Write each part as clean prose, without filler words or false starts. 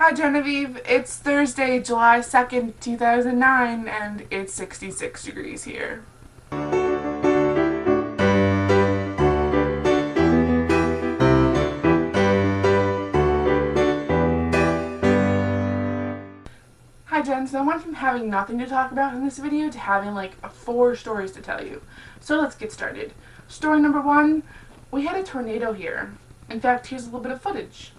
Hi Genevieve, it's Thursday, July 2nd, 2009, and it's 66 degrees here. Hi Jen, so I went from having nothing to talk about in this video to having like 4 stories to tell you. So let's get started. Story number 1, we had a tornado here. In fact, here's a little bit of footage.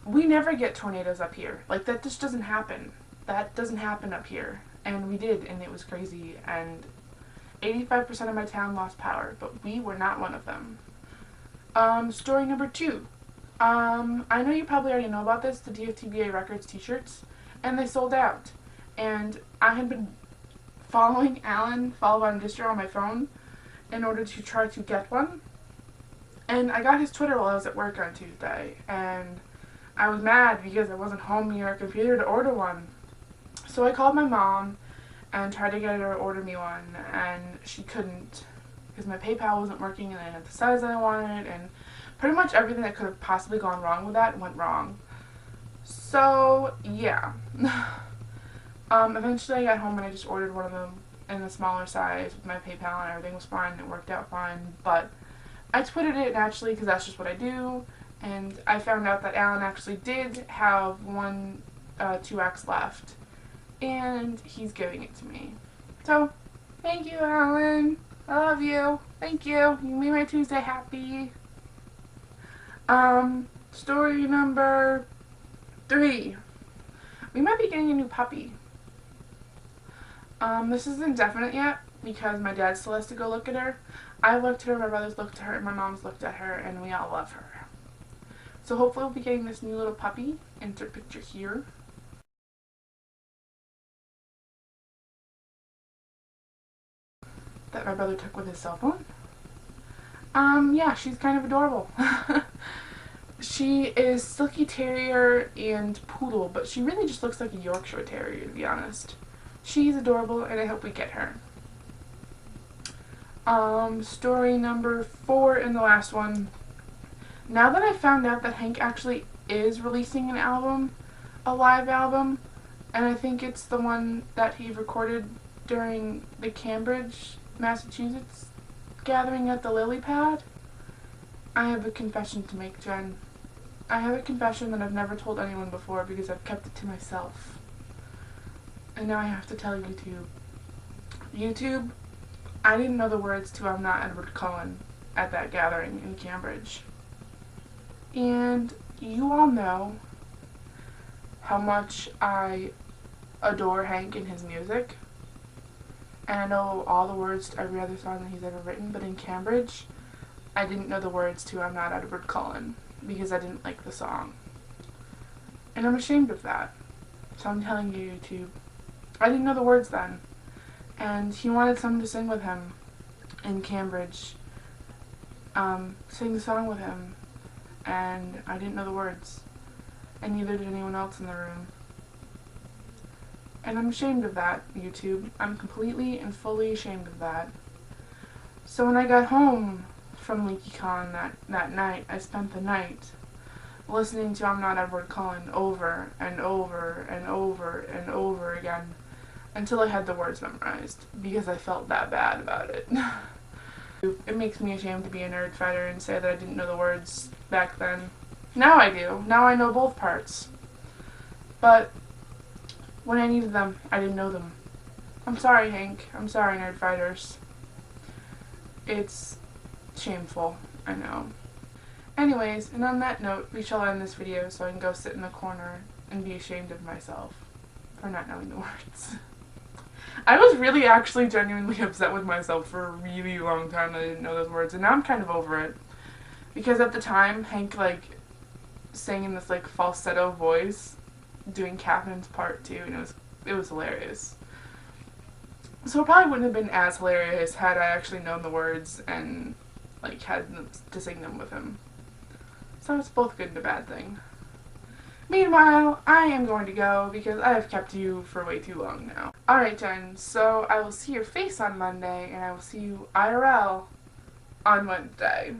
We never get tornadoes up here. Like, that just doesn't happen. That doesn't happen up here. And we did, and it was crazy. And 85% of my town lost power, but we were not one of them. Story number 2. I know you probably already know about this, the DFTBA Records t-shirts, and they sold out. And I had been following Alan, follow on distro on my phone, in order to try to get one. And I got his Twitter while I was at work on Tuesday, and I was mad because I wasn't home near a computer to order one. So I called my mom and tried to get her to order me one, and she couldn't because my PayPal wasn't working and I didn't have the size that I wanted, and pretty much everything that could have possibly gone wrong with that went wrong. So yeah. Eventually I got home and I just ordered one of them in the smaller size with my PayPal, and everything was fine. It worked out fine, but I tweeted it naturally because that's just what I do. And I found out that Alan actually did have one 2X left, and he's giving it to me. So, thank you, Alan. I love you. Thank you. You made my Tuesday happy. Story number 3. We might be getting a new puppy. This isn't definite yet because my dad still has to go look at her. I looked at her, my brothers looked at her, and my mom's looked at her, and we all love her. So hopefully we'll be getting this new little puppy. Insert picture here. That my brother took with his cell phone. Yeah, she's kind of adorable. She is Silky Terrier and Poodle, but she really just looks like a Yorkshire Terrier, to be honest. She's adorable, and I hope we get her. Story number 4 and the last one. Now that I found out that Hank actually is releasing an album, a live album, and I think it's the one that he recorded during the Cambridge, Massachusetts gathering at the Lily Pad, I have a confession to make, Jen. I have a confession that I've never told anyone before because I've kept it to myself. And now I have to tell YouTube. YouTube, I didn't know the words to I'm Not Edward Cullen at that gathering in Cambridge. And you all know how much I adore Hank and his music. And I know all the words to every other song that he's ever written, but in Cambridge, I didn't know the words to I'm Not Edward Cullen because I didn't like the song. And I'm ashamed of that. So I'm telling you, YouTube, I didn't know the words then. And he wanted someone to sing with him in Cambridge. Sing the song with him. And I didn't know the words. And neither did anyone else in the room. And I'm ashamed of that, YouTube. I'm completely and fully ashamed of that. So when I got home from LeakyCon that night, I spent the night listening to I'm Not Edward Cullen over and over and over and over again until I had the words memorized because I felt that bad about it. It makes me ashamed to be a nerd fighter and say that I didn't know the words back then. Now I do. Now I know both parts. But when I needed them, I didn't know them. I'm sorry, Hank. I'm sorry, nerd fighters. It's shameful, I know. Anyways, and on that note, we shall end this video so I can go sit in a corner and be ashamed of myself for not knowing the words. I was really actually genuinely upset with myself for a really long time that I didn't know those words, and now I'm kind of over it. Because at the time, Hank, sang in this, falsetto voice, doing Catherine's part, too, and it was hilarious. So it probably wouldn't have been as hilarious had I actually known the words and, had to sing them with him. So it's both good and a bad thing. Meanwhile, I am going to go because I have kept you for way too long now. Alright, Jen, so I will see your face on Monday, and I will see you IRL on Wednesday.